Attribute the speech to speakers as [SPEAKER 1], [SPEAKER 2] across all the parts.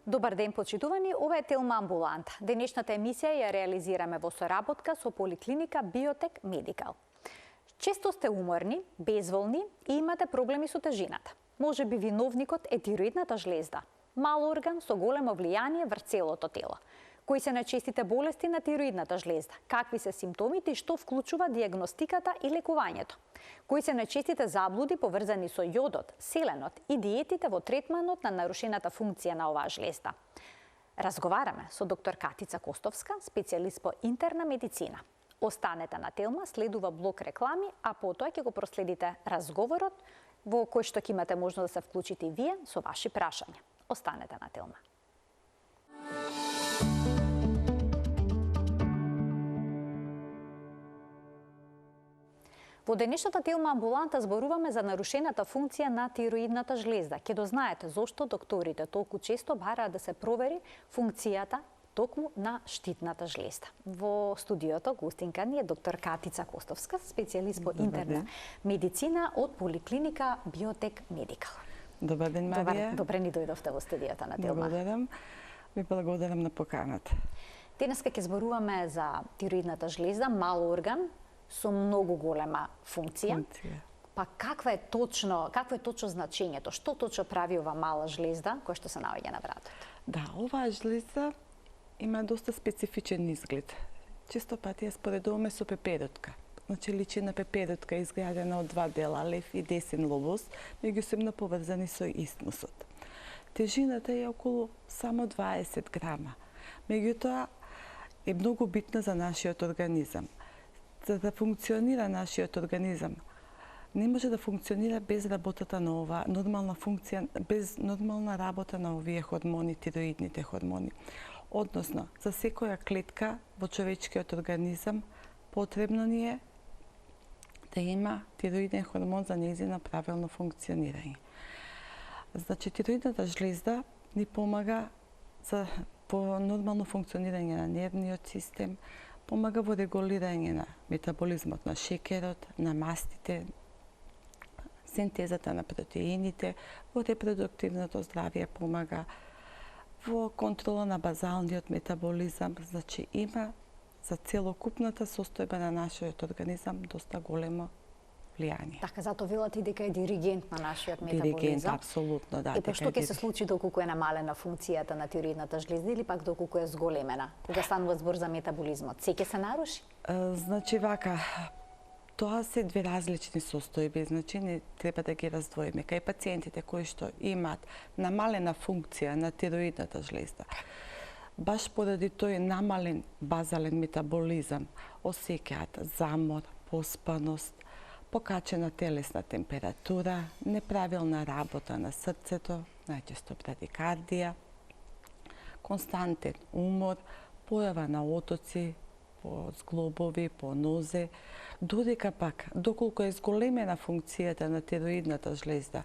[SPEAKER 1] Добар ден, почитувани, ова е Телма Амбуланта. Денешната емисија ја реализираме во соработка со Поликлиника Биотек Медикал. Често сте уморни, безволни и имате проблеми со тежината. Може би виновникот е тироидната жлезда, мал орган со големо влијание врз целото тело. Кои се најчестите болести на тироидната жлезда? Какви се симптомите и што вклучува диагностиката и лекувањето? Кои се најчестите заблуди поврзани со јодот, селенот и диетите во третманот на нарушената функција на оваа жлезда? Разговараме со доктор Катица Костовска, специјалист по интерна медицина. Останете на Телма, следува блок реклами, а потоа ќе го проследите разговорот во кој што ќе имате можност да се вклучите и вие со ваши прашања. Останете на Телма. Во денешната Телма Амбуланта зборуваме за нарушената функција на тироидната жлезда. Ке дознаете зошто докторите толку често бараат да се провери функцијата токму на штитната жлезда. Во студиото гостинка ни е доктор Катица Костовска, специјалист по интерна медицина од Поликлиника Биотек Медикал.
[SPEAKER 2] Добар ден, Марија.
[SPEAKER 1] Добре ни дојдовте во студиото на Телма.
[SPEAKER 2] Благодарам. Ви благодарам на поканата.
[SPEAKER 1] Денеска ќе зборуваме за тироидната жлезда, мал орган со многу голема функција. Па какво е точно значењето? Што точно прави ова мала жлезда која што се наоѓа на вратот?
[SPEAKER 2] Да, оваа жлезда има доста специфичен изглед. Често пати ја споредуваме со пеперутка. Значи личи на пеперутка изградена од два дела, лев и десен лобус, меѓусебно поврзани со истмусот. Тежината е околу само 20 грама. Меѓутоа е многу битна за нашиот организам. За да функционира нашиот организам, не може да функционира без работата на оваа нормална функција, без нормална работа на овие хормони, тироидните хормони. Односно, за секоја клетка во човечкиот организам потребно ни е да има тироиден хормон за нејзино правилно функционирање. Значи, тироидната жлезда ни помага по нормално функционирање на нервниот систем, помага во регулирање на метаболизмот на шекерот, на мастите, синтезата на протеините, во репродуктивното здравје помага, во контрола на базалниот метаболизам, значи има за целокупната состојба на нашиот организам доста големо влијание.
[SPEAKER 1] Така, затоа велат и дека е диригент на нашиот метаболизам.
[SPEAKER 2] Диригент, апсолутно, да.
[SPEAKER 1] И па што ќе се случи доколку е намалена функцијата на тироидната жлезда или пак доколку е зголемена? Кога станува збор за метаболизмот, се ќе се наруши?
[SPEAKER 2] Значи вака, тоа се две различни состојби, значи не треба да ги раздвоиме. Кај пациентите кои што имаат намалена функција на тироидната жлезда, баш поради тој намален базален метаболизам, осеќаат замор, поспаност, покачена телесна температура, неправилна работа на срцето, најчесто брадикардија, константен умор, појава на отоци, по зглобови, по нозе, додека пак, доколку е зголемена функцијата на тироидната жлезда,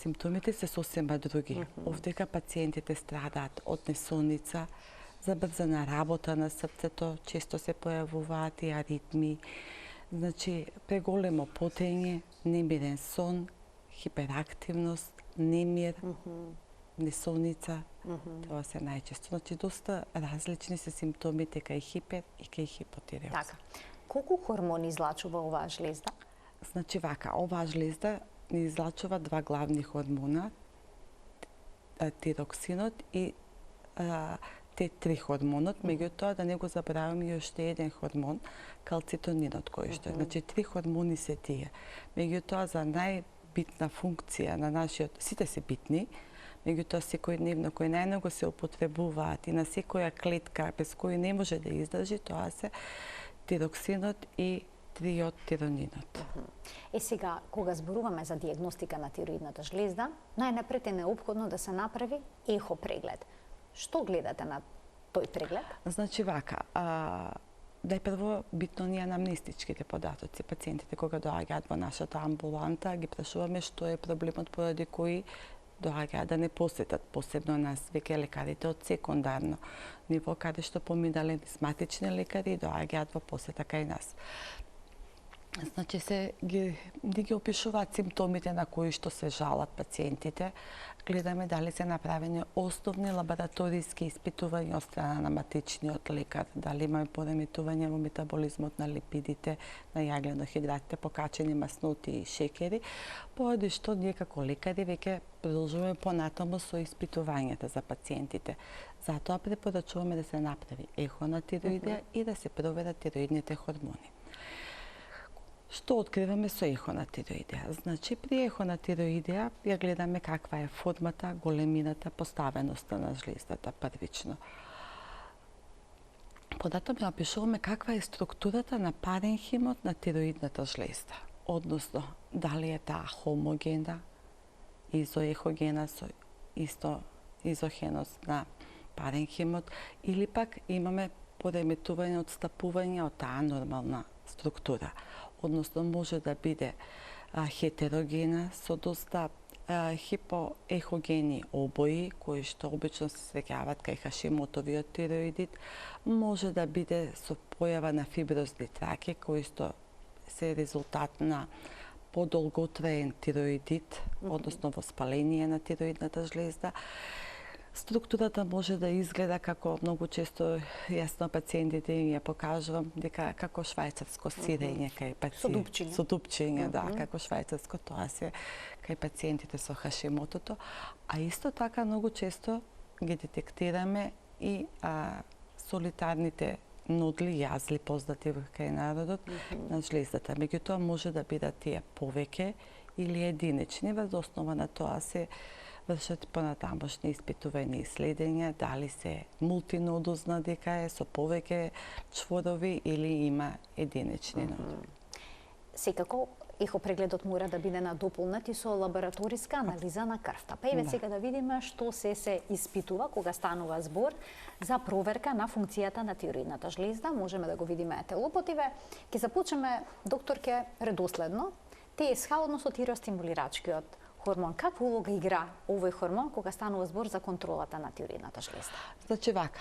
[SPEAKER 2] симптомите се сосема други. Овдека пациентите страдаат од несоница, забрзана работа на срцето, често се појавуваат и аритми, значи преголемо потење, немирен сон, хиперактивност, немир, несоница, тоа се најчесто. Значи доста различни се симптомите кај хипер и кај хипотиреоз.
[SPEAKER 1] Така. Колку хормони излачува оваа жлезда?
[SPEAKER 2] Значи вака, оваа жлезда ни излачува два главни хормона, тироксинот и Т3 хормонот, меѓутоа да не го забораваме и уште еден хормон, калцитонинот кој што е. Значи три хормони се тие. Меѓутоа за најбитна функција на нашиот, сите се битни, меѓутоа секојдневно кои најмногу се употребуваат и на секоја клетка без кој не може да издржи, тоа се тироксинот и триодтиронинот.
[SPEAKER 1] Сега, кога зборуваме за диагностика на тироидната жлезда, најнапред е неопходно да се направи ехо преглед. Што гледате на тој преглед?
[SPEAKER 2] Значи вака, најпрво битно ни е анамнестичките податоци. Пациентите кога доаѓаат во нашата амбуланта, ги прашуваме што е проблемот поради кој доаѓаат да не посетат, посебно нас веќе лекарите од секундарно ниво, каде што поминале сматични лекари доаѓаат во посета кај нас. Значи ги опишуваат симптомите на кои што се жалат пациентите. Гледаме дали се направени основни лабораториски испитувања од страна на матичниот лекар, дали има пореметување во метаболизмот на липидите, на јаглено-хидратите, покачени масноти и шекери, поради што ние како лекари веќе продолжуваме понатаму со испитувањата за пациентите. Затоа препорачуваме да се направи ехо на тироидеја и да се проверат тироидните хормони. Што откриваме со ехо на тироидеја? Значи, при ехо на тироидеја ја гледаме каква е формата, големината, поставеноста на жлездата првично. Податоа ја опишуваме каква е структурата на паренхимот на тироидната жлезда. Односно, дали е таа хомогена, изоехогена со исто изохеност на паренхимот, или пак имаме пореметување, отстапување од таа нормална структура. Односно, може да биде хетерогена со доста хипоехогени обои, кои што обично се среќаваат кај Хашимотовиот тироидит, може да биде со појава на фиброзни траке, кои што се резултат на подолготраен тироидит, односно воспаление на тироидната жлезда. Структурата може да изгледа како многу често јасно пациентите им ја покажувам дека како швајцарско сирење кај пациенти со дупчиња, да, како швајцарско, тоа се кај пациентите со Хашимотото, а исто така многу често ги детектираме и солитарните нодли, јазли познати кај народот на жлездата. Меѓутоа може да бидат тие повеќе или единични, врз основа на тоа се вршат понатамошни испитувања и следења, дали се мултинодозна дека е со повеќе чворови или има единични нодови.
[SPEAKER 1] Секако, ехопрегледот мора да биде надополнет и со лабораториска анализа на крвта. Па еве сега да видиме што се испитува кога станува збор за проверка на функцијата на тироидната жлезда. Можеме да го видиме телопотиве. Ќе започнеме, докторке, редоследно. ТСХ, односно тиреостимулирачкиот хормон. Каква улога игра овој хормон кога станува збор за контролата на тироидната жлезда?
[SPEAKER 2] Значи вака,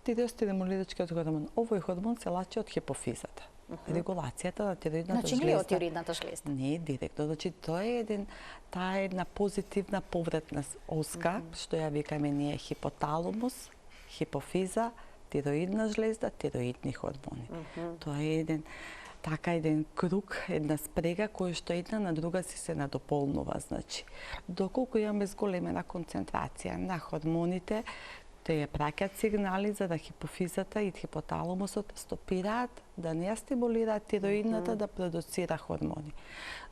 [SPEAKER 2] тиреостимулирачкиот хормон, овој хормон се лачи од хипофизата. Регулацијата на тироидната жлезда.
[SPEAKER 1] Значи не е од тироидната жлезда?
[SPEAKER 2] Не е директно. Значи тоа е една позитивна повратна оска, што ја викаме ние хипоталамус, хипофиза, тироидна жлезда, тироидни хормони. Тоа е еден круг, една спрега која што една на друга се надополнува, значи. Доколку имаме зголемена концентрација на хормоните, тие праќаат сигнали за да хипофизата и хипоталамусот стопираат да не ја стимулираат тироидната да продуцира хормони.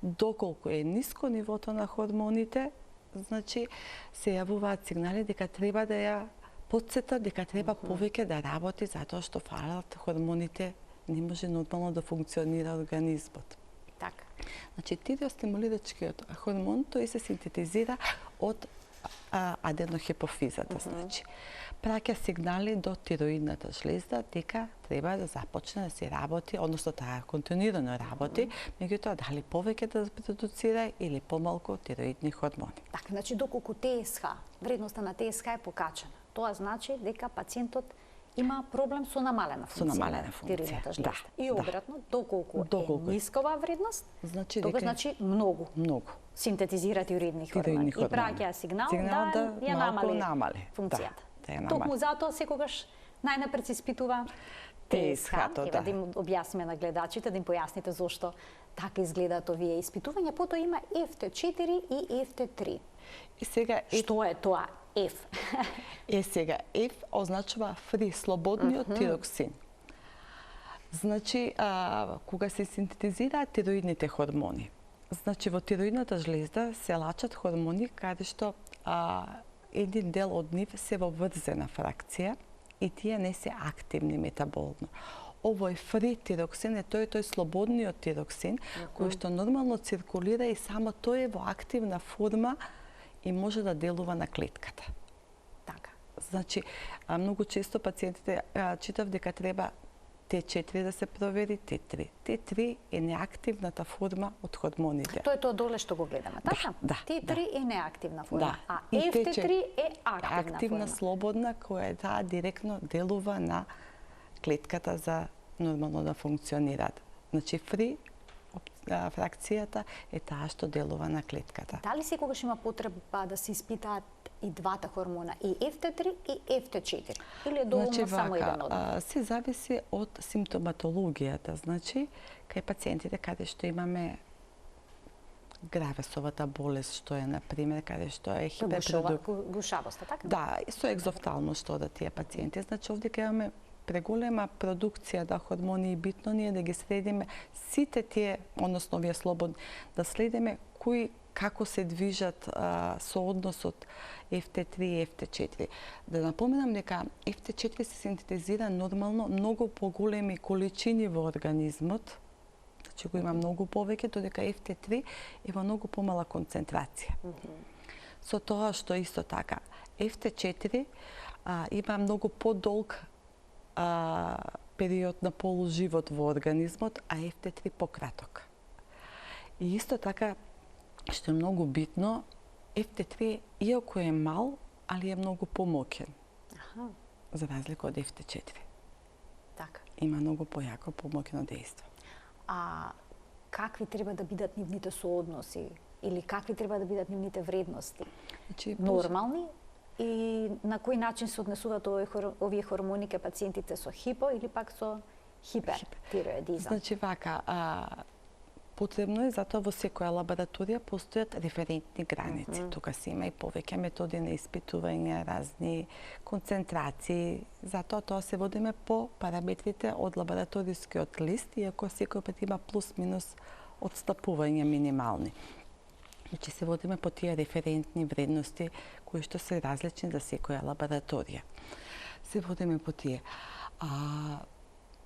[SPEAKER 2] Доколку е ниско нивото на хормоните, значи се јавуваат сигнали дека треба да ја потсетат, дека треба повеќе да работи затоа што фалат хормоните, не може нормално да функционира организмот.
[SPEAKER 1] Така.
[SPEAKER 2] Значи, тиреостимулирачкиот хормон, тој се синтетизира од аденохипофизата, значи. Праќа сигнали до тироидната жлезда дека треба да започне да се работи, односно таа континуирано работи, меѓутоа дали повеќе да продуцира или помалку тироидни хормони.
[SPEAKER 1] Така, значи доколку ТСХ, вредноста на ТСХ е покачена, тоа значи дека пациентот има проблем со намалена функција на тироидната жлезда. И обратно, доколку е нискова вредност, тоа значи многу синтетизира тироидни хормони и праќа сигнал да ја намали функцијата. Токму затоа секогаш најнапред се испитува ТСХ. Да им објасниме на гледачите, да им појасните зошто така изгледаат овие испитувања. Потоа има FT4 и FT3.
[SPEAKER 2] И сега
[SPEAKER 1] што е тоа F?
[SPEAKER 2] Сега F означува фри, слободниот тироксин. Значи, кога се синтетизираат тироидните хормони, значи во тироидната жлезда се лачат хормони каде што еден дел од нив се во врзена фракција и тие не се активни метаболно. Овој фри тироксин е тој слободниот тироксин кој што нормално циркулира и само тој е во активна форма и може да делува на клетката.
[SPEAKER 1] Така.
[SPEAKER 2] Значи, многу често пациентите читав дека треба Т4 да се провери, Т3. Т3 е неактивната форма од хормоните.
[SPEAKER 1] Тоа е тоа доле што го гледаме, така?
[SPEAKER 2] Да.
[SPEAKER 1] Т3 е неактивна форма, а FT3 е
[SPEAKER 2] активна слободна која таа директно делува на клетката за нормално да функционираат. Значи фри фракцијата е таа што делува на клетката.
[SPEAKER 1] Дали секогаш има потреба да се испитаат и двата хормона, и FT3 и FT4? Или е доволно само еден од нив?
[SPEAKER 2] Се зависи од симптоматологијата. Значи, кај пациентите каде што имаме гравесовата болест, што е, например, каде што е
[SPEAKER 1] гушавоста, така?
[SPEAKER 2] Да, со екзофтално што да тие пациенти. Значи, овде имаме преголема продукција да хормони и битно ние да ги следиме сите тие, односно вие слободни, да следиме кои како се движат со односот FT3 и FT4. Да напоменам дека FT4 се синтетизира нормално многу поголеми количини во организмот, значи го има многу повеќе, додека FT3 е во многу помала концентрација. Со тоа што исто така, FT4 има многу подолг период на полуживот во организмот, а FT3 пократок. И исто така, што е многу битно, FT3 иако е мал, али е многу помоќен. За разлика од FT4.
[SPEAKER 1] Така.
[SPEAKER 2] Има многу појако помоќно дејство.
[SPEAKER 1] А какви треба да бидат нивните соодноси или какви треба да бидат нивните вредности?
[SPEAKER 2] Значи,
[SPEAKER 1] нормални и на кој начин се однесуваат овие хормони кај пациентите со хипо или пак со хипертиреоидизам?
[SPEAKER 2] Значи вака, потребно е, затоа во секоја лабораторија постојат референтни граници. Тука се има и повеќе методи на испитување, разни концентрации. Затоа тоа се водиме по параметрите од лабораторискиот лист, иако секој пат има плюс-минус одстапување минимални. Значи се водиме по тие референтни вредности кои што се различни за секоја лабораторија. Се водиме по тие.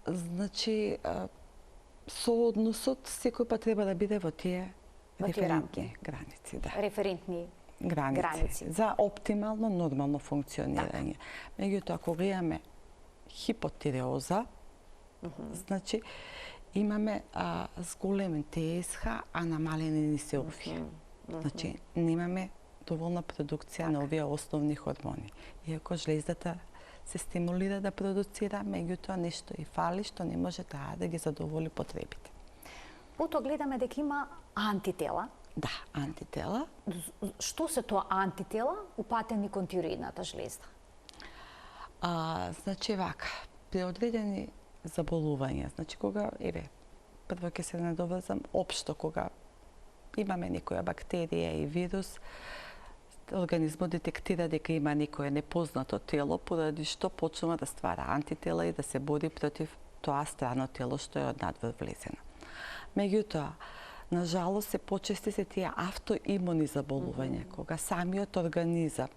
[SPEAKER 2] Значи, соодносот секој пат треба да биде во тие референтни граници. Да.
[SPEAKER 1] Референтни
[SPEAKER 2] граници. За оптимално, нормално функционирање. Меѓутоа, кога имаме хипотиреоза, значи, имаме зголемен ТСХ, а намалени НСО-ви. Значи, немаме доволна продукција на овие основни хормони. Иако жлездата се стимулира да продуцира, меѓутоа нешто и фали што не може таа да ги задоволи потребите.
[SPEAKER 1] Потоа гледаме дека има антитела.
[SPEAKER 2] Да, антитела.
[SPEAKER 1] Што се тоа антитела упатени кон тироидната жлезда?
[SPEAKER 2] Значи вака, при одредени заболувања, значи кога, прво ќе се надоврзам, општо кога имаме некоја бактерија и вирус, организмот детектира дека има некое непознато тело, поради што почнува да ствара антитела и да се бори против тоа страно тело што е однадвор влезено. Меѓутоа, на жалост се почести се тие автоимуни заболувања, кога самиот организам,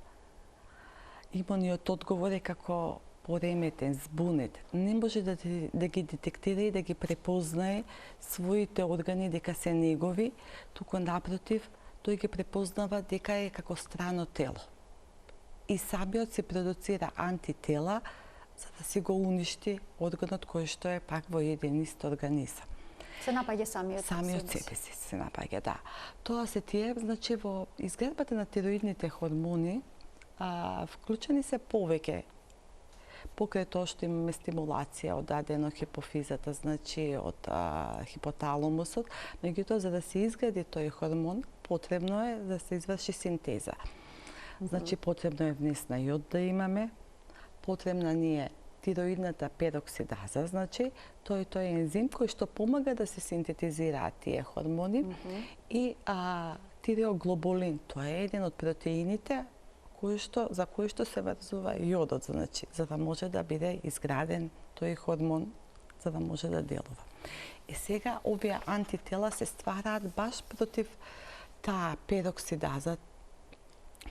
[SPEAKER 2] имуниот одговор е како пореметен, збунет, не може да ги детектира и да ги препознае своите органи дека се негови, туку напротив, тој ги препознава дека е како страно тело. И самиот се продуцира антитела за да си го уништи органот кој што е пак во еден ист организам.
[SPEAKER 1] Се напаѓа самиот
[SPEAKER 2] себе си се напаѓа, да. Тоа се тие, значи во изградбата на тироидните хормони вклучени се повеќе покрај тоа што имаме стимулација од аденохипофизата, значи од хипоталамусот, меѓутоа за да се изгради тој хормон, потребно е да се изврши синтеза. Значи потребно е внесна јод да имаме, потребна ни е тироидната пероксидаза, значи тој ензим кој што помага да се синтетизираат тие хормони и тиреоглобулин, тоа е еден од протеините за кој што се врзува јодот, значи, за да може да биде изграден тој хормон, за да може да делува. И сега овие антитела се ствараат баш против таа пероксидаза,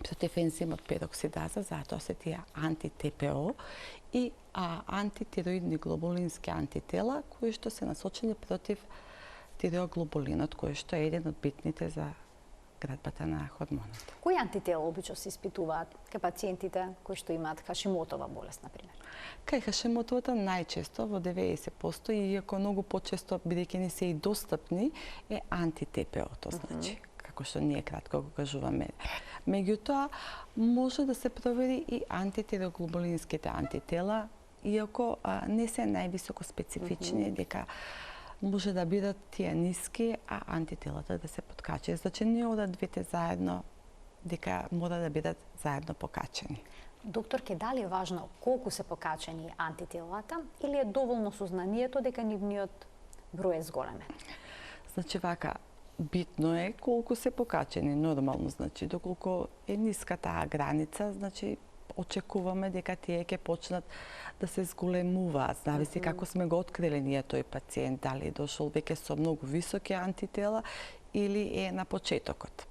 [SPEAKER 2] против ензимот пероксидаза, затоа се тие анти-ТПО и антитироидни глобулински антитела, кои што се насочени против тиреоглобулинот, кој што е еден од битните за градбата на хормонот.
[SPEAKER 1] Кои антитела обично се испитуваат кај пациентите кои што имаат Хашимотова болест, например?
[SPEAKER 2] Кај Хашимотовата најчесто, во 90%, иако многу почесто, бидејќи не се и достапни, е анти-ТПО-то, значи, како што ние кратко го кажуваме. Меѓутоа, може да се провери и антитиреоглобулинските антитела, иако не се највисоко специфични, дека може да бидат тие ниски, а антителата да се подкачени. Значи не одат двете заедно, дека мора да бидат заедно покачени.
[SPEAKER 1] Докторке, дали е важно колку се покачени антителата или е доволно сознанието дека нивниот број е зголемен?
[SPEAKER 2] Значи вака, битно е колку се покачени, нормално, значи доколку е ниска таа граница, значи очекуваме дека тие ќе почнат да се зголемуваат. Зависи како сме го открили ние тој пациент, дали е дошол веќе со многу високи антитела или е на почетокот.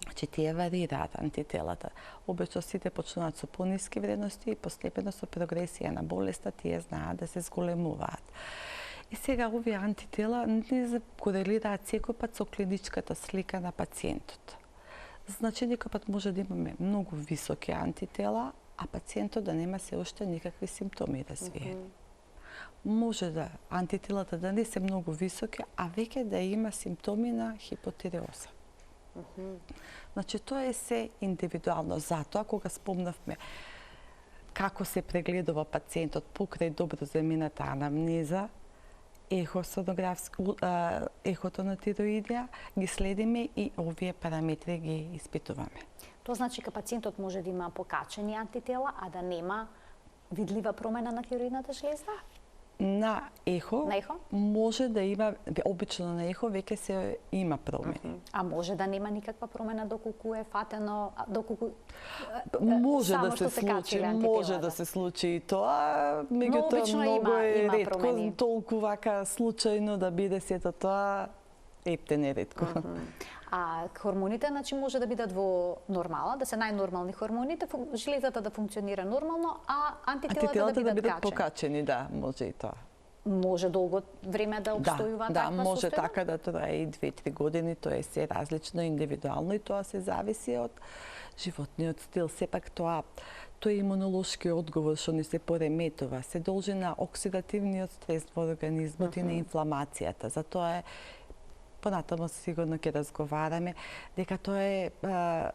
[SPEAKER 2] Значи тие варираат антителата. Обично сите почнуваат со пониски вредности и постепено со прогресија на болеста тие знаат да се зголемуваат. И сега овие антитела не корелираат секој пат со клиничката слика на пациентот. Значи некој пат може да имаме многу високи антитела, а пациентот да нема се уште никакви симптоми развие. Може да антителата да не се многу високи, а веќе да има симптоми на хипотиреоза. Значи тоа е се индивидуално. Затоа кога спомнавме како се прегледува пациентот покрај добро замината анамнеза, ехото на тироидија, ги следиме и овие параметри ги испитуваме.
[SPEAKER 1] Тоа значи дека пациентот може да има покачени антитела, а да нема видлива промена на тироидната жлезда?
[SPEAKER 2] На ехо може да има, обично на ехо веќе се има промени.
[SPEAKER 1] А може да нема никаква промена доколку е фатено, доколку
[SPEAKER 2] може да се случи, може да се случи и тоа, меѓутоа многу е ретко, толку вака случајно да биде сето тоа, ептен е ретко.
[SPEAKER 1] А хормоните, значи, може да бидат во нормала, да се најнормални хормоните, жлезата да функционира нормално, а антителата да бидат
[SPEAKER 2] покачени, да, може и тоа.
[SPEAKER 1] Може долго време да обстојува таква состојба?
[SPEAKER 2] Да, може така да трае и 2-3 години, тоа е се различно, индивидуално и тоа се зависи од животниот стил. Сепак тоа тој имунолошки одговор што ни се пореметува, се должи на оксидативниот стрес во организмот и на инфламацијата. Затоа е понатаму сигурно ќе разговараме дека тоа е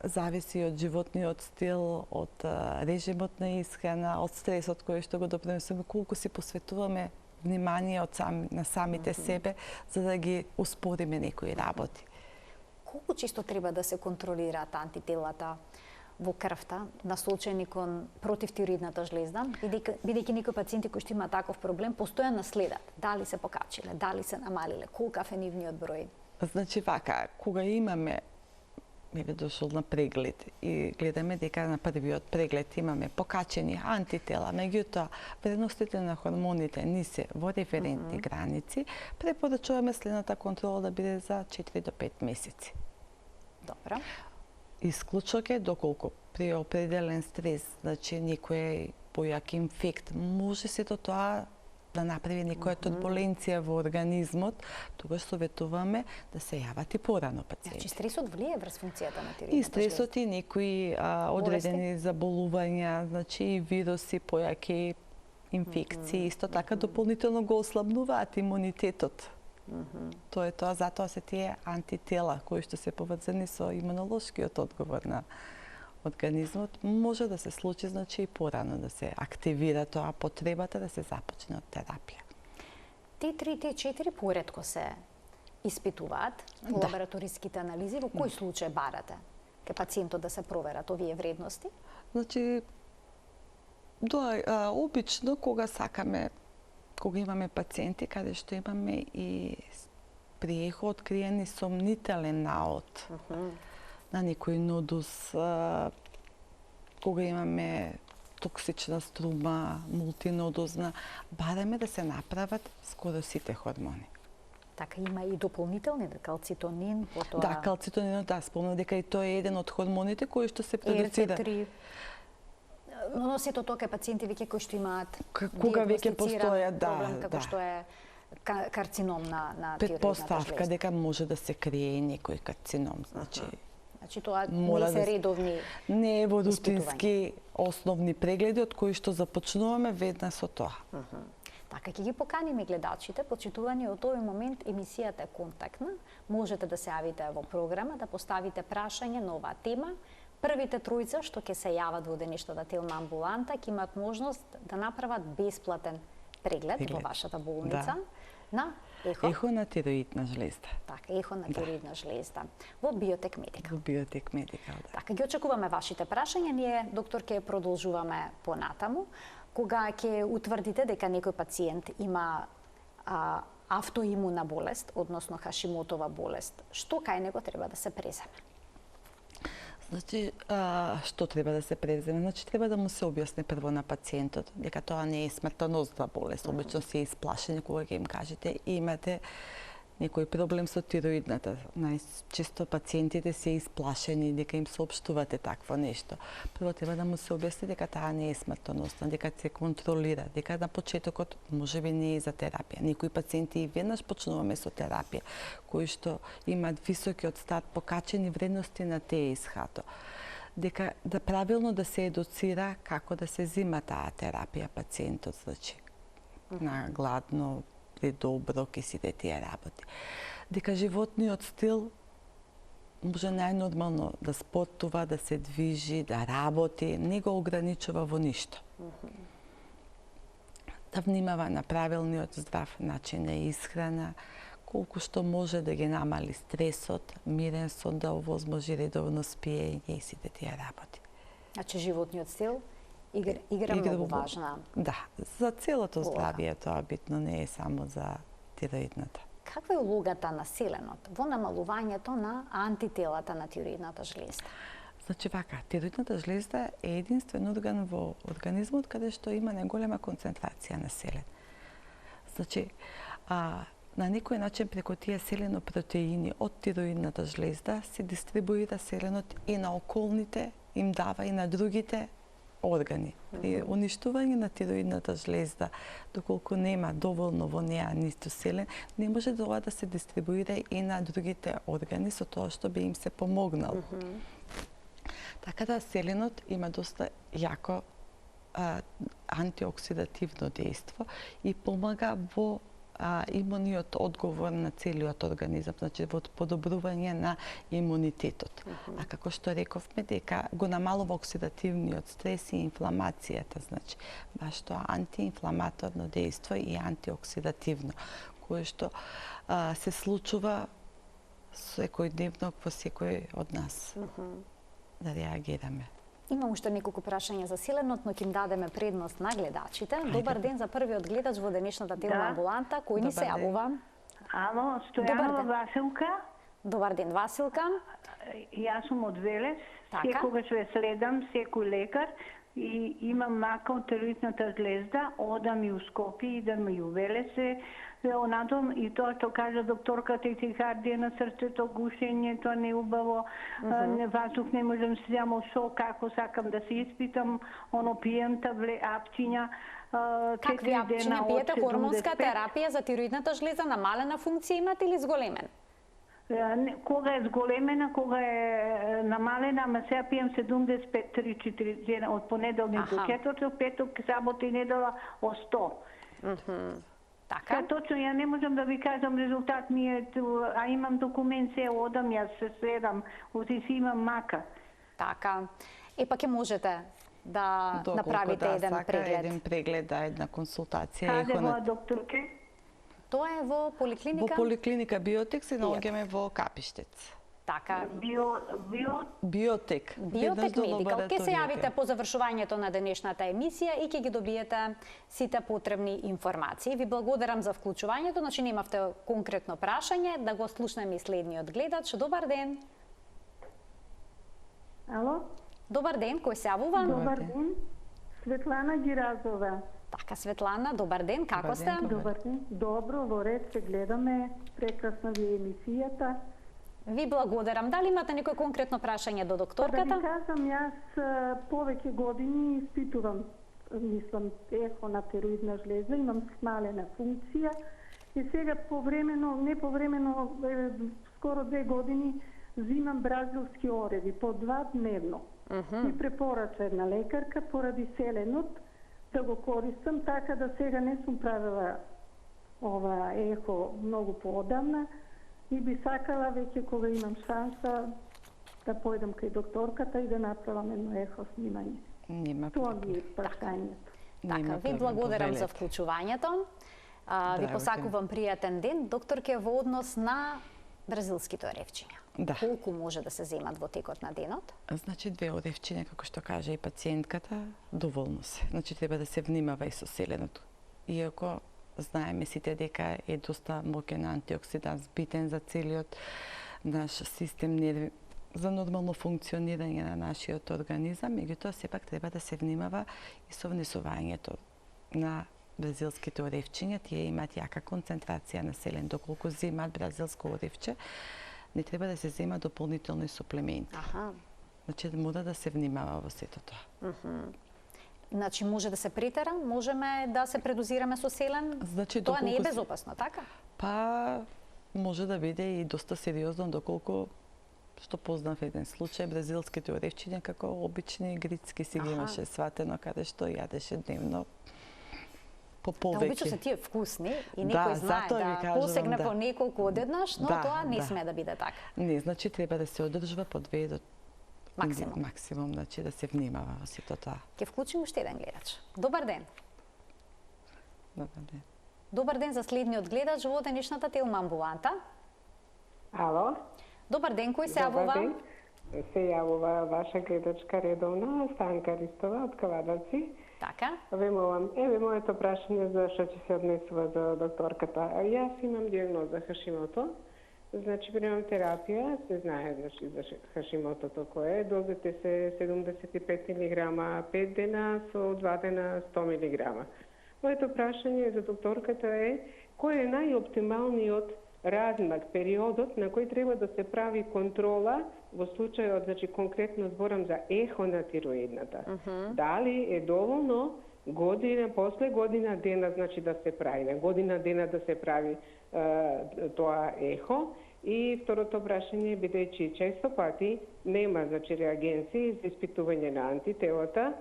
[SPEAKER 2] зависи од животниот стил, од режимот на исхрана, од стресот кој што го допринесуваме, колку си посветуваме внимание на самите себе за да ги успориме некои работи.
[SPEAKER 1] Колку често треба да се контролираат антителата во крвта насочени кон против тироидната жлезда, бидејќи некои пациенти кои што имаат таков проблем постојано следат дали се покачиле, дали се намалиле, колкав е нивниот број?
[SPEAKER 2] Значи вака, кога имаме дошол на преглед и гледаме дека на првиот преглед имаме покачени антитела, меѓутоа вредностите на хормоните не се во референтни граници, препорачуваме следната контрола да биде за 4 до 5 месеци.
[SPEAKER 1] Добро.
[SPEAKER 2] Исклучок е доколку при определен стрес, значи некој појак инфект, може сето тоа да направи некоја турбуленција во организмот, тогаш советуваме да се јават и порано пациенти.
[SPEAKER 1] Значи стресот влие врз функцијата на тироидната жлезда?
[SPEAKER 2] И стресот и некои одредени заболувања, значи и вируси, појаки инфекции, исто така дополнително го ослабнуваат имунитетот. Тоа е тоа, затоа се тие антитела кои што се поврзани со имунолошкиот одговор на организмот, може да се случи, значи и порано да се активира тоа потребата да се започне од терапија.
[SPEAKER 1] Т3 и Т4 поретко се испитуваат во лабораториските анализи. Во кој случај барате ке пациентот да се проверат овие вредности?
[SPEAKER 2] Значи, обично кога сакаме, кога имаме пациенти каде што имаме и при ехо откриени сомнителен наод на некој нодус, кога имаме токсична струма, мултинодозна, бараме да се направат скоро сите хормони.
[SPEAKER 1] Така има и дополнителни, калцитонин, потоа...
[SPEAKER 2] Да, калцитонинот, спомнав дека и тој е еден од хормоните кои што се продуцира.
[SPEAKER 1] ERC3. Но сето тоа кај пациенти веќе кои што имаат
[SPEAKER 2] кога веќе постојат,
[SPEAKER 1] проблем, како што е карцином на тироидната жлезда.
[SPEAKER 2] Предпоставка дека може да се крие некој карцином,
[SPEAKER 1] Значи тоа не се редовни
[SPEAKER 2] не е во рутински основни прегледи од кои што започнуваме веднаш со тоа.
[SPEAKER 1] Така ќе ги поканиме гледачите, почитувани од овој момент емисијата е контактна. Можете да се јавите во програма, да поставите прашање на оваа тема. Првите тројца што ќе се јават во денешната Телма амбуланта ќе имаат можност да направат бесплатен преглед во вашата болница. на ехо?
[SPEAKER 2] Ехо на тироидна жлезда.
[SPEAKER 1] Така, ехо на тироидна жлезда. Во Биотек Медикал.
[SPEAKER 2] Во Биотек Медикал, да.
[SPEAKER 1] Така, ги очекуваме вашите прашања. Ние, доктор, ќе продолжуваме понатаму. Кога ќе утврдите дека некој пациент има автоимуна болест, односно Хашимотова болест, што кај него треба да се преземе?
[SPEAKER 2] Значи, што треба да се преземе? Значи, треба да му се објасни прво на пациентот дека тоа не е смртоносна болест. Обично се исплашени кога ќе им кажете имате некој проблем со тироидната. Најчесто пациентите се исплашени дека им соопштувате такво нешто. Прво треба да му се објасни дека таа не е смртоносна, дека се контролира, дека на почетокот можеби не е за терапија. Некои пациенти и веднаш почнуваме со терапија, кои што имаат високи од старт покачени вредности на ТСХ-то. Дека да правилно да се едуцира како да се зима таа терапија пациентот, значи на гладно, добро ке сите тие работи. Дека животниот стил може најнормално да спортува, да се движи, да работи, не го ограничува во ништо. Да внимава на правилниот здрав начин на исхрана, колку што може да ги намали стресот, мирен сон, да овозможи редовно спиење и сите тие работи.
[SPEAKER 1] Значи животниот стил игра многу важна.
[SPEAKER 2] Да, за целото здравје тоа битно, не е само за тироидната.
[SPEAKER 1] Каква е улогата на селенот во намалувањето на антителата на тироидната жлезда?
[SPEAKER 2] Значи вака, тироидната жлезда е единствен орган во организмот каде што има најголема концентрација на селен. Значи, на некој начин преку тие селенопротеини од тироидната жлезда се дистрибуира селенот и на околните, им дава и на другите органи. При уништување на тироидната жлезда, доколку нема доволно во неа ниту селен, не може тоа да се дистрибуира и на другите органи со тоа што би им се помогнало. Така да селенот има доста јако антиоксидативно дејство и помага во имуниот одговор на целиот организам, значи во подобрување на имунитетот. А како што рековме дека го намалува оксидативниот стрес и инфламацијата, значи баш тоа антиинфламаторно дејство и антиоксидативно, кое што се случува секојдневно во секој од нас да реагираме.
[SPEAKER 1] Имам уште неколку прашања за селенот, но ќе им дадеме предност на гледачите. Добар ден за првиот гледач во денешната телеамбуланта. Кој ни се јавува?
[SPEAKER 3] Ало, Стојанова Василка.
[SPEAKER 1] Добар ден, Василка.
[SPEAKER 3] Јас сум од Велес.
[SPEAKER 1] Така.
[SPEAKER 3] Секогаш ве следам, секој лекар. И имам мака од тироидната жлезда, одам и у Скопје, идам и у Велесе. Онатом и тоа што кажа докторката, тахикардија на срцето, гушење, тоа не е убаво, ваздух не можам да се земам, шо, како сакам да се испитам, пием апчиња.
[SPEAKER 1] Какви апчиња пиете? Хормонска терапија за тироидната жлезда, намалена функција имате или зголемена?
[SPEAKER 3] Кога е зголемена, кога е намалена, ама сега пием 75, 3-4 дена, од понеделник до четврток, петок, сабота и недела, о 100.
[SPEAKER 1] Така?
[SPEAKER 3] Точно, ја не можам да ви кажам резултат ми е, а имам документ, се одам, јас се следам, оти си имам мака.
[SPEAKER 1] Така. Па ќе можете да направите еден преглед.
[SPEAKER 2] Еден преглед, една консултација.
[SPEAKER 3] Каде во докторке?
[SPEAKER 1] Тоа е во поликлиника?
[SPEAKER 2] Во поликлиника Биотек се наоѓаме во Капиштец.
[SPEAKER 1] Така.
[SPEAKER 2] Биотек.
[SPEAKER 1] Биотек Медикал. Ке се јавите по завршувањето на денешната емисија и ќе ги добиете сите потребни информации. Ви благодарам за вклучувањето, значи немавте конкретно прашање, да го слушнеме и следниот гледач. Добар ден.
[SPEAKER 3] Ало?
[SPEAKER 1] Добар ден, кој се јавува?
[SPEAKER 3] Добар ден. Светлана Гиразова.
[SPEAKER 1] Така, Светлана, добар ден, како сте?
[SPEAKER 3] Добар ден. Добро, во ред се гледаме. Прекрасна ви е емисијата.
[SPEAKER 1] Ви благодарам. Дали имате некој конкретно прашање до докторката?
[SPEAKER 3] Да ви кажам, јас повеќе години испитувам, мислам, ехо на тироидна жлезда, имам смалена функција и сега неповремено, скоро 2 години, взимам бразилски ореви, по 2 дневно. Ми препорача една лекарка поради селенот да го користам, така да сега не сум правила ова ехо многу поодамна и би сакала веќе кога имам шанса да појдам кај докторката и да направам едно ехо снимање. Тоа ми е прашањето.
[SPEAKER 1] Така, ви благодарам за вклучувањето. Ви посакувам пријатен ден. Докторке, во однос на бразилските оревчиња.
[SPEAKER 2] Да.
[SPEAKER 1] Колку може да се земат во текот на денот?
[SPEAKER 2] Значи, 2 оревчиња, како што кажа и пациентката, доволно се. Значи, треба да се внимава и со селеното. Иако знаеме сите дека е доста моќен антиоксидант, битен за целиот наш систем нерви, за нормално функционирање на нашиот организам, меѓутоа сепак треба да се внимава и со внесувањето на бразилските оревчиња. Тие имаат јака концентрација на селен. Доколку земат бразилско оревче, не треба да се зема дополнителни суплементи. Значи, мора да се внимава во сето тоа.
[SPEAKER 1] Значи, може да се претера, можеме да се предозираме со селен,
[SPEAKER 2] Значи,
[SPEAKER 1] тоа не е безопасно, така?
[SPEAKER 2] Па, може да биде и доста сериозно, доколку, што познав еден случај, бразилските оревчиња како обични грицки си ги имаше сватено, каде што јадеше дневно по повеќе.
[SPEAKER 1] Да, обично се тие вкусни и некој знае да посегне по неколку одеднаш, но тоа не сме да биде така.
[SPEAKER 2] Не, значи треба да се одржува по 2 до
[SPEAKER 1] максимум,
[SPEAKER 2] значи да се внимава во сето тоа.
[SPEAKER 1] Ќе вклучим уште еден гледач. Добар ден.
[SPEAKER 2] Добар ден.
[SPEAKER 1] Добар ден за следниот гледач во денешната Телма амбуланта.
[SPEAKER 4] Ало.
[SPEAKER 1] Добар ден, кој се јавува?
[SPEAKER 4] Добар ден. Се јавува ваша гледачка редовна, Станка Ристова од Кавадаци.
[SPEAKER 1] Така.
[SPEAKER 4] Ве молам, еве моето прашање за што ќе се однесува за докторката. Јас имам диагноза Хашимото. Значи, примам терапија, се знае за Хашимотото кој е. Дозите се 75 мг 5 дена, со 2 дена 100 мг. Моето прашање за докторката е кој е најоптималниот размак, периодот на кој треба да се прави контрола во случајот, значи конкретно зборам за ехо на тироидната. Дали е доволно година, после година дена, значи да се прави, година дена да се прави тоа ехо. И второто прашање, бидејќи често пати нема, значи, реагенции за испитување на антителата,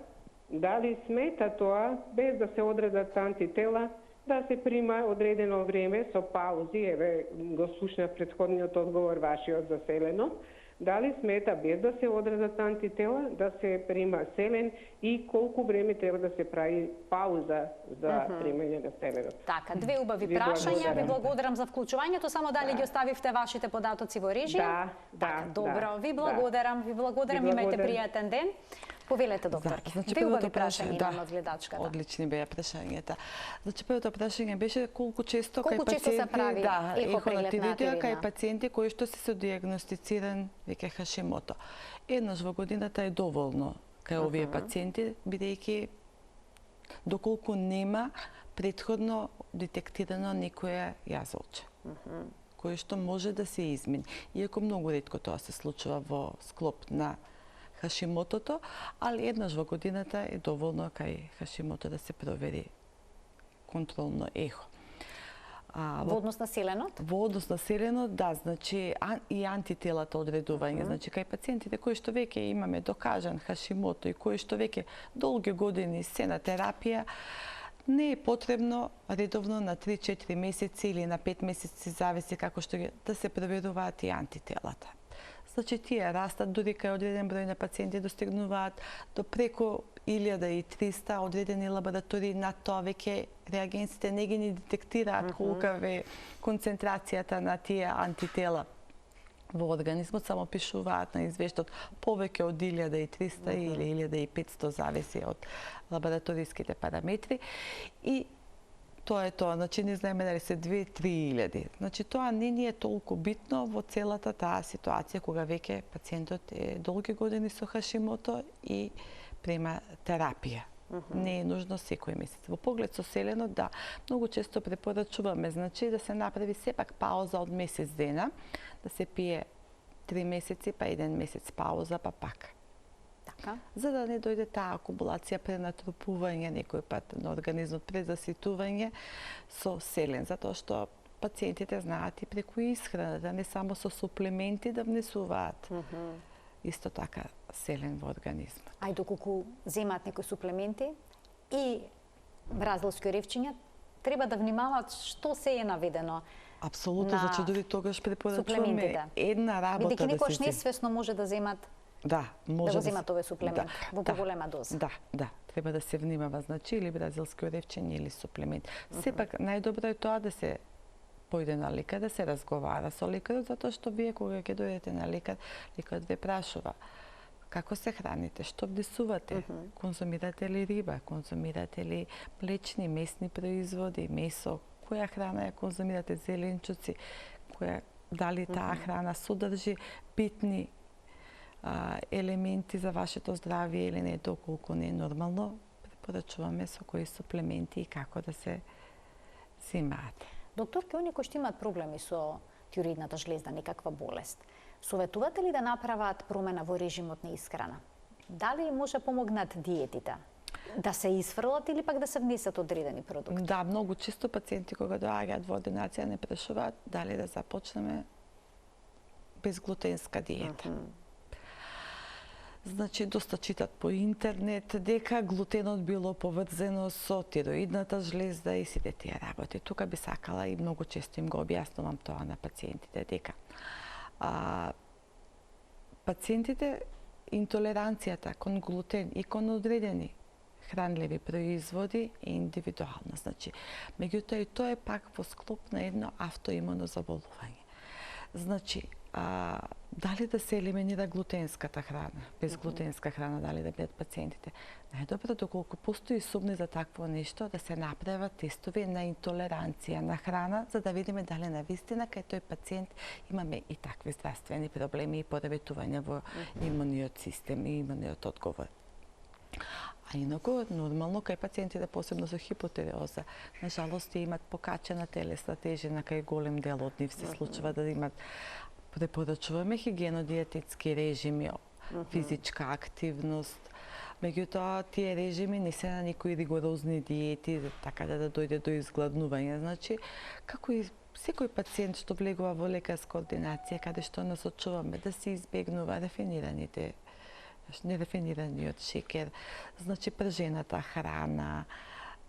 [SPEAKER 4] дали смета тоа, без да се одредат антитела, да се прима одредено време со паузи, еве го слушнав претходниот одговор вашиот за селено, дали смета без да се одредат антитела, да се прима селен и колку време треба да се прави пауза за примање на селенот.
[SPEAKER 1] Така, 2 убави прашања, ви благодарам за вклучувањето, само дали ги оставивте вашите податоци во режија?
[SPEAKER 4] Да,
[SPEAKER 1] добро, ви благодарам, имајте пријатен ден. Повелете, докторки.
[SPEAKER 2] Значи,
[SPEAKER 1] 2 убави прашања имаме од гледачката.
[SPEAKER 2] Одлични беа прашањата. Значи, првото прашање беше колку често
[SPEAKER 1] се прави
[SPEAKER 2] ехо на тироидија кај
[SPEAKER 1] тироидна?
[SPEAKER 2] пациенти кои што се диагностициран веќе Хашимото. Еднаш во годината е доволно кај овие пациенти, бидејќи доколку нема претходно детектирано некоја јазолче, кој што може да се измени. Иако многу ретко тоа се случува во склоп на Хашимотото, али еднаш во годината е доволно кај Хашимото да се провери контролно ехо.
[SPEAKER 1] Во однос на селенот?
[SPEAKER 2] Во однос на селенот, да, значи и антителата одредување. Значи кај пациентите кои што веќе имаме докажан Хашимото и кои што веќе долги години се на терапија, не е потребно редовно на 3-4 месеци или на 5 месеци, зависи како што да се проверуваат и антителата. Значи, тие растат, дури кај одреден број на пациенти достигнуваат до преку 1300, одредени лаборатории над тоа веќе реагенсите не ги детектираат колкава е концентрацијата на тие антитела во организмот, само пишуваат на извештот повеќе од 1300 или 1500, зависи од лабораториските параметри. И тоа е тоа, значи не знаеме дали се 2-3 илјади. Значи тоа не ни е толку битно во целата таа ситуација кога веќе пациентот е долги години со Хашимото и прима терапија. Не е нужно секој месец. Во поглед со селенот, да, многу често препорачуваме, значи да се направи сепак пауза од месец дена, да се пие 3 месеци, па 1 месец пауза, па пак.
[SPEAKER 1] Така.
[SPEAKER 2] За да не дојде таа акумулација, пренатрупување некој пат на организмот, презаситување со селен, затоа што пациентите знаат и преку исхраната, не само со суплементи да внесуваат исто така селен во организмот.
[SPEAKER 1] А и доколку земаат некои суплементи и бразилски оревчиња, треба да внимаваат што се е наведено.
[SPEAKER 2] Апсолутно, значи дури тогаш препорачуваме една работа да се
[SPEAKER 1] бидејќи некојаш несвесно може да земат
[SPEAKER 2] Да, може
[SPEAKER 1] да го земат овој суплемент во поголема доза.
[SPEAKER 2] Да, треба да се внимава, значи, или бразилски оревчиња или суплемент. Сепак, најдобро е тоа да се појде на лекар, да се разговара со лекарот, затоа што вие кога ќе дојдете на лекар, лекарот ве прашува како се храните, што вдесувате, конзумирате ли риба, конзумирате ли млечни, месни производи, месо, која храна ја конзумирате, зеленчуци, дали таа храна содржи битни елементи за вашето здравје или не, доколку не е нормално, препорачуваме со кои суплементи и како да се земаат.
[SPEAKER 1] Докторке, оние кои што имаат проблеми со тироидната жлезда, некаква болест, советувате ли да направат промена во режимот на исхрана? Дали може помогнат диетите? Да се исфрлат или пак да се внесат одредени продукти?
[SPEAKER 2] Да, многу често пациенти кога доаѓаат во ординација не прашуваат дали да започнеме безглутенска диета. Значи, доста читат по интернет дека глутенот било поврзано со тироидната жлезда и сите тие работи. Тука би сакала и многу често им го објаснувам тоа на пациентите, дека пациентите интолеранцијата кон глутен и кон одредени хранливи производи е индивидуална. Значи, меѓутоа и тоа е пак во склоп на едно автоимуно заболување. Значи, дали да се елиминира глутенската храна, безглутенска храна, дали да бидат пациентите. Најдобро, доколку постои сумни за такво нешто, да се направат тестови на интолеранција на храна, за да видиме дали навистина кај тој пациент имаме и такви здравствени проблеми и пореметувања во имуниот систем и имуниот одговор. А инаку, нормално, кај пациентите, посебно со хипотиреоза, на жалост имат покачена телесна тежина, кај голем дел од нив се случува да имат. Препорачуваме хигиено-диететски режими, физичка активност. Меѓутоа, тие режими не се на некои ригорозни диети, така да дојде до изгладнување. Значи, како и секој пациент што влегува во лекарска ординација, каде што насочуваме да се избегнува нерафинираниот шекер, значи пржената храна,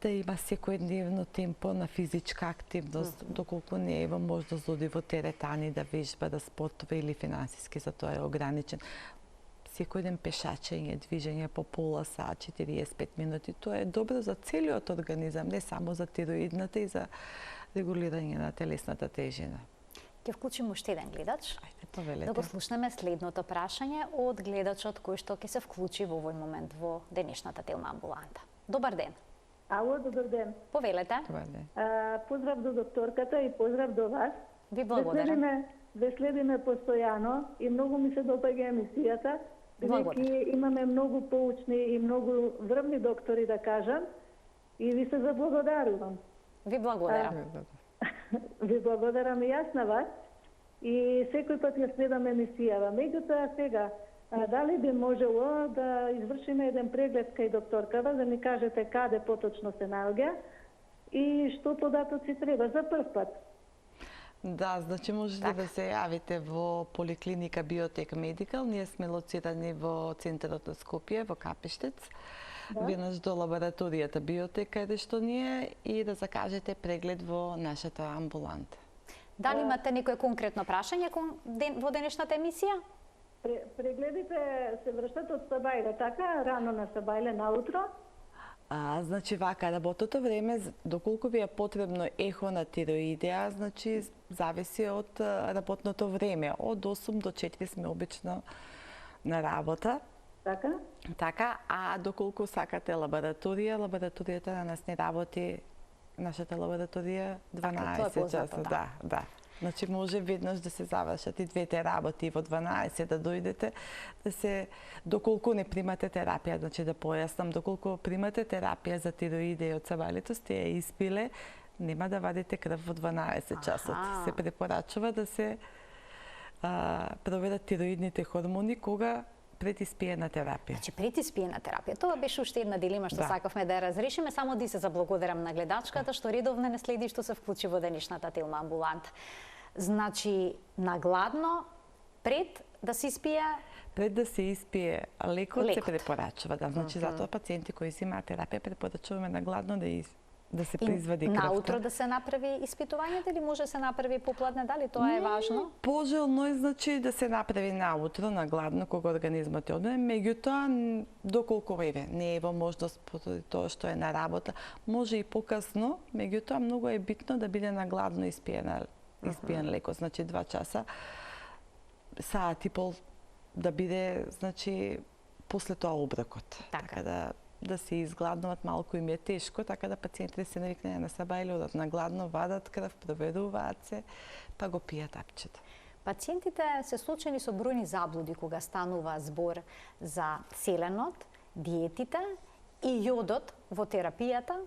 [SPEAKER 2] да има секојдневно темпо на физичка активност, доколку не е во можност да оди во теретани, да вежба, да спортува или финансиски за тоа е ограничен. Секој ден пешачење, движење по пола саат, 45 минути, тоа е добро за целиот организам, не само за тироидната и за регулирање на телесната тежина.
[SPEAKER 1] Ќе вклучиме уште еден гледач.
[SPEAKER 2] Ајде, повелете.
[SPEAKER 1] Да го слушнеме следното прашање од гледачот кој што ќе се вклучи во овој момент во денешната телма амбуланта. Добар ден.
[SPEAKER 3] Ало, добар ден.
[SPEAKER 1] Повелете.
[SPEAKER 2] Добар ден.
[SPEAKER 3] Поздрав до докторката и поздрав до вас.
[SPEAKER 1] Ви благодарам.
[SPEAKER 3] Ве следиме постојано и многу ми се допаѓа емисијата, бидејќи имаме многу поучни и многу врвни доктори, да кажам, и ви се заблагодарувам.
[SPEAKER 1] Ви благодарам.
[SPEAKER 3] Ви благодарам и јас на вас и секој пат ја следам емисијава. Меѓутоа сега, дали би можело да извршиме еден преглед кај докторкава, да ни кажете каде поточно се наоѓа и што податоци треба за прв пат?
[SPEAKER 2] Да, значи можете да се јавите во поликлиника Биотек Медикал. Ние сме лоцирани во центарот на Скопје, во Капиштец. Веднаш до лабораторијата Биотек, каде што ние, и да закажете преглед во нашата амбуланта.
[SPEAKER 1] Дали имате некое конкретно прашање во денешната емисија?
[SPEAKER 3] Прегледите се вршат од сабајле, така? Рано на сабајле, наутро?
[SPEAKER 2] Значи вака, работното време, доколку ви е потребно ехо на тироидеа, значи зависи од работното време. Од 8 до 4 сме обично на работа.
[SPEAKER 3] Така?
[SPEAKER 2] Така, а доколку сакате лабораторијата на нас не работи, нашата лабораторија 12 часа. Да. Значи може веднаш да се завршат и двете работи во 12 да дојдете, да се, доколку не примате терапија, значи да појаснам, доколку примате терапија за тироиде од сабајлето, сте ја испиле, нема да вадите крв во 12 часот. Се препорачува да се проверат тироидните хормони кога пред испиена терапија.
[SPEAKER 1] Значи пред испиена терапија. Тоа беше уште една дилема што сакавме да ја разрешиме, само да се заблагодарам на гледачката што редовно не следи што се вклучи во денешната телма амбуланта. Значи нагладно пред да се испие
[SPEAKER 2] лекот се препорачува, да. Значи затоа пациенти кои си имаат терапија препорачуваме нагладно да да се произведи крвта.
[SPEAKER 1] Наутро да се направи испитувањето или може да се направи попладне, дали тоа е важно?
[SPEAKER 2] Пожелно е значи да се направи наутро на гладно кога организмот е одморен, меѓутоа доколку не е во можност тоа што е на работа, може и покасно, меѓутоа многу е битно да биде на гладно испиен леко, значи 2 часа, саат и пол да биде, значи после тоа оброкот. Така да се изгладнуваат, малку им е тешко, така да пациентите се навикнаа на саба или одат на гладно, вадат крв, проверуваат се, па го пијат апчето.
[SPEAKER 1] Пациентите се случени со бројни заблуди кога станува збор за селенот, диетите и јодот во терапијата,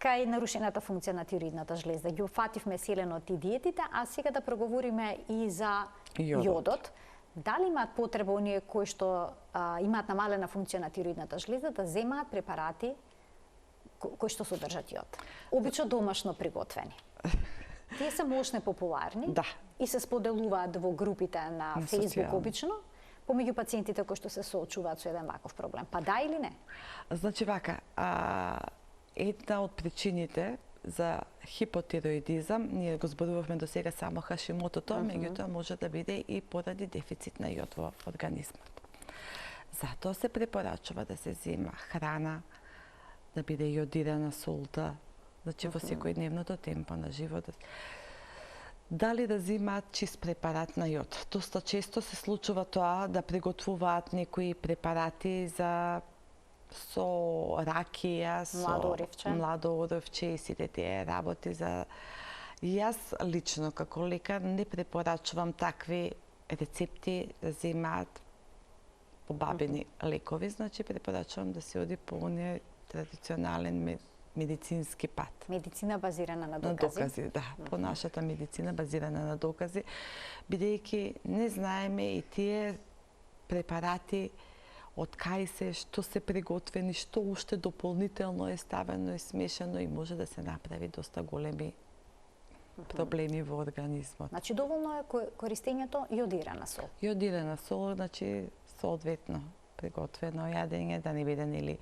[SPEAKER 1] кај нарушената функција на тироидната жлезда. Ги уфативме селенот и диетите, а сега да проговориме и за јодот. Дали имаат потреба оние кои што имаат намалена функција на тироидната жлезда да земаат препарати кои што содржат јод? Обично домашно приготвени. Тие се мощно популарни и се споделуваат во групите на Facebook обично, помеѓу пациентите кои што се соочуваат со еден ваков проблем. Па да или не?
[SPEAKER 2] Значи вака, една од причините за хипотироидизам, ние го зборувавме до сега само Хашимотото, меѓутоа може да биде и поради дефицит на јод во организмот. Затоа се препорачува да се зема храна, да биде јодирана солта, значи во секојдневното темпо на животот. Дали да земаат чист препарат на јод? Доста често се случува тоа да приготвуваат некои препарати за со ракија, со младо оривче и сите тие работи за... Јас лично како лекар не препорачувам такви рецепти да земаат побабени лекови, значи препорачувам да се оди по ония традиционален медицински пат.
[SPEAKER 1] Медицина базирана на докази.
[SPEAKER 2] На докази, да. По нашата медицина базирана на докази, бидејќи не знаеме и тие препарати од кај се, што се приготвени, што уште дополнително е ставено и смешано и може да се направи доста големи проблеми во организмот.
[SPEAKER 1] Значи доволно е користењето јодирана сол.
[SPEAKER 2] Јодирана сол, значи соодветно приготвено јадење, да не биде нели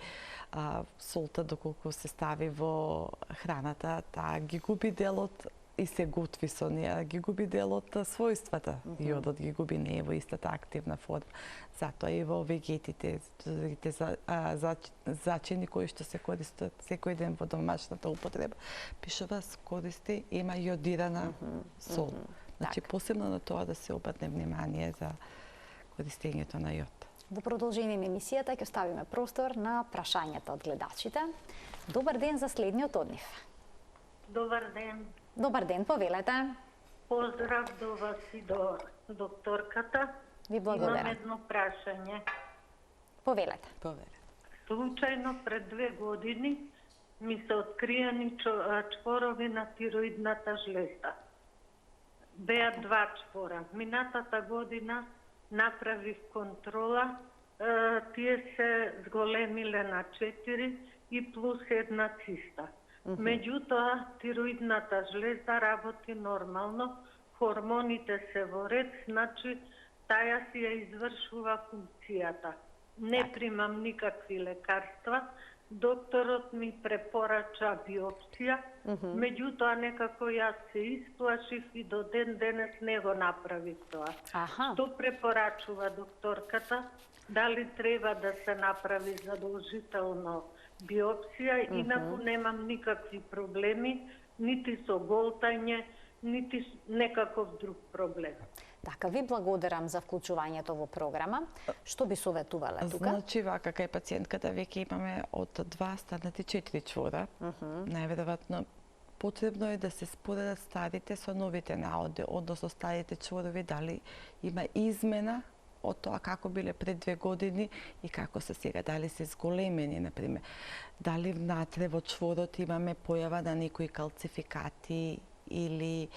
[SPEAKER 2] солта доколку се стави во храната, таа ги губи делот и се готви со неа, ги губи делот својствата. Јодот ги губи, не е во истата активна форма. Затоа и во вегетите, другите зачини кои што се користат секој ден во домашната употреба, пишува користи има јодирана сол. Значи посебно на тоа да се обрне внимание за користењето на јод.
[SPEAKER 1] Во продолжение на емисијата ќе оставиме простор на прашањата од гледачите. Добар ден за следниот од нив.
[SPEAKER 5] Добар ден.
[SPEAKER 1] Добар ден, повелете.
[SPEAKER 5] Поздрав до вас и до докторката.
[SPEAKER 1] Ви благодарам.
[SPEAKER 5] Имам едно прашање.
[SPEAKER 1] Повелете.
[SPEAKER 5] Случајно пред 2 години ми се откриени чворови на тироидната жлезда. Беа 2 чвора. Минатата година направив контрола, тие се зголемиле на 4 и плюс 1 циста. Меѓутоа, тироидната жлезда работи нормално, хормоните се во ред, значи таја си ја извршува функцијата. Не примам никакви лекарства, докторот ми препорача биопсија, меѓутоа некако јас се исплашив и до ден денес не го направив тоа. Што препорачува докторката? Дали треба да се направи задолжително биопсија, инаку немам никакви проблеми, нити со голтање, нити некаков друг проблем.
[SPEAKER 1] Така, ви благодарам за вклучувањето во програма. Што би советувале тука?
[SPEAKER 2] Значи, вака, кај пациентката веќе имаме од 2 станати 4 чвора. Најверојатно потребно е да се споредат старите со новите наоди, односно старите чворови, дали има измена од тоа како биле пред 2 години и како се сега, дали се зголемени, например. Дали внатре во чворот имаме појава на некои калцификати или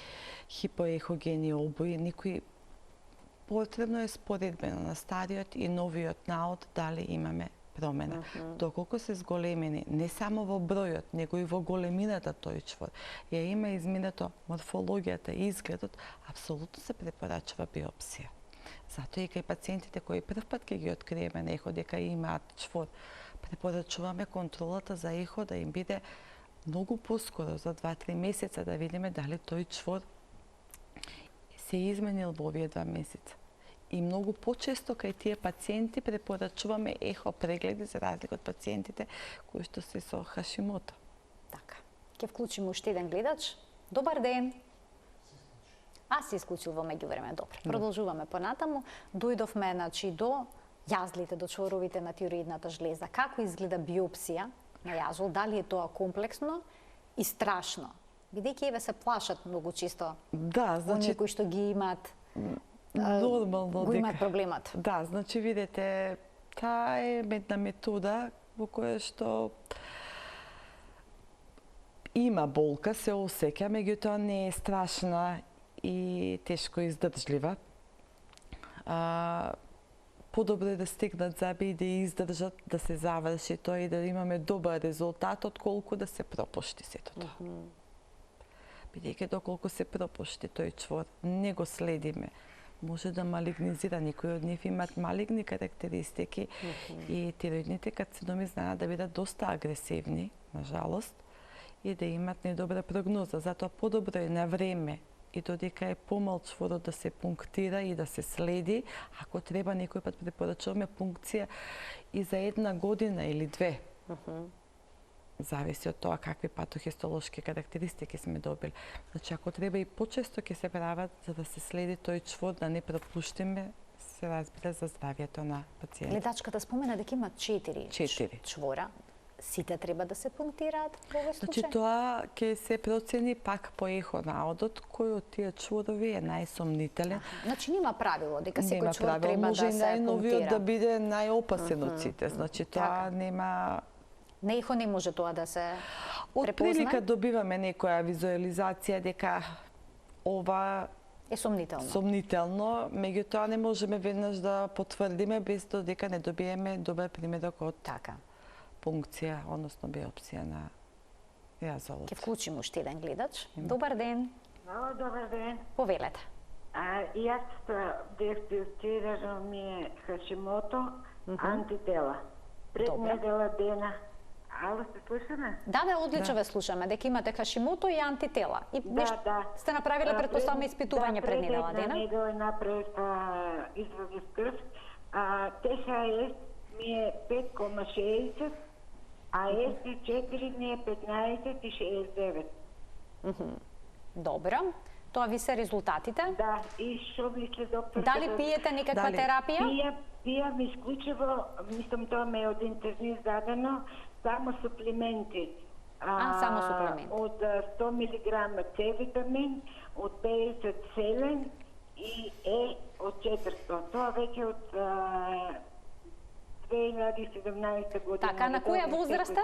[SPEAKER 2] хипоехогени обои, некои потребно е споредбено на стариот и новиот наод дали имаме промена. Доколку се зголемени не само во бројот, него и во големината тој чвор, ја има изминато морфологијата и изгледот, апсолутно се препорачува биопсија. Затоа и кај пациентите кои прв пат ќе ги откриеме на ехо дека имаат чвор, препорачуваме контролата за ехо да им биде многу поскоро, за 2-3 месеца, да видиме дали тој чвор се изменил во овие 2 месеца. И многу почесто кај тие пациенти препорачуваме ехо прегледи за разлика од пациентите кои што се со Хашимото.
[SPEAKER 1] Така. Ќе вклучиме уште еден гледач. Добар ден. Се исклучил во меѓувреме. Добро. Продолжуваме понатаму. Дојдовме до јазлите, до чворовите на тироидната жлеза. Како изгледа биопсија на јазол? Дали е тоа комплексно и страшно? Бидејќи еве се плашат многу чисто.
[SPEAKER 2] Да, значи
[SPEAKER 1] оние кои што ги имаат
[SPEAKER 2] нормално
[SPEAKER 1] го имаат проблемот.
[SPEAKER 2] Да, значи видете, таа е една метода во која што има болка, се осеќа, меѓутоа не е страшна и тешко издржлива. Подобро е да стегнат заби и да издржат, да се заврши тоа и да имаме добар резултат, отколку да се пропушти сето тоа. Бидејќи доколку се пропушти тој чвор, не го следиме, може да малигнизира. Некои од нив имаат малигни карактеристики и тироидните карциноми знаат да бидат доста агресивни, на жалост, и да имат недобра прогноза. Затоа подобро е на време и додека е помал чворот да се пунктира и да се следи. Ако треба, некој пат препорачуваме пункција и за 1 година или 2. Зависи од тоа какви патохистолошки карактеристики сме добили. Значи, ако треба и почесто ќе се прават за да се следи тој чвор, да не пропуштиме, се разбира за здравието на пациентот.
[SPEAKER 1] Гледачката спомена дека има 4 чвора. Сите треба да се пунктираат во овој случај?
[SPEAKER 2] Значи, тоа ќе се процени пак по ехонаодот, кој од тие чворови е најсомнителен.
[SPEAKER 1] Значи, нема правило дека секој чвор
[SPEAKER 2] правило.
[SPEAKER 1] треба
[SPEAKER 2] Може
[SPEAKER 1] да се пунктира.
[SPEAKER 2] Може најновиот да биде најопасен од сите. Значи, тоа нема...
[SPEAKER 1] На ехо не може тоа да се
[SPEAKER 2] Од
[SPEAKER 1] препозна?
[SPEAKER 2] прилика добиваме некоја визуализација дека ова
[SPEAKER 1] е сомнително.
[SPEAKER 2] Сомнително, меѓутоа не можеме веднаш да потврдиме без додека не добиеме добар примерок од пункција, односно биопсија на јазолот.
[SPEAKER 1] Ќе вклучиме уште еден гледач. Добар ден.
[SPEAKER 6] Добар ден.
[SPEAKER 1] Повелете.
[SPEAKER 6] Јас диагностирано ми е Хашимото, антитела. Пред недела дена. Ало, се слушаме?
[SPEAKER 1] Да, одлично ве слушаме. Дека имате Хашимото и антитела. И сте направиле, претпоставаме, испитување пред недела дена?
[SPEAKER 6] Да, пред недела направив изводи с крв. ТХС ми е 5,60, а ST4 ми е 15,69.
[SPEAKER 1] Добро. Тоа ви се резултатите?
[SPEAKER 6] Да, и што мисли доктор?
[SPEAKER 1] Дали пиете некаква терапија?
[SPEAKER 6] Пијам исклучиво, мислам тоа ме е од интернист дадено, само суплементи.
[SPEAKER 1] Само суплементи.
[SPEAKER 6] Од 100 мг С витамин, од 50 селен и од 400. Тоа веќе од 2017 година.
[SPEAKER 1] Така, на која возраста?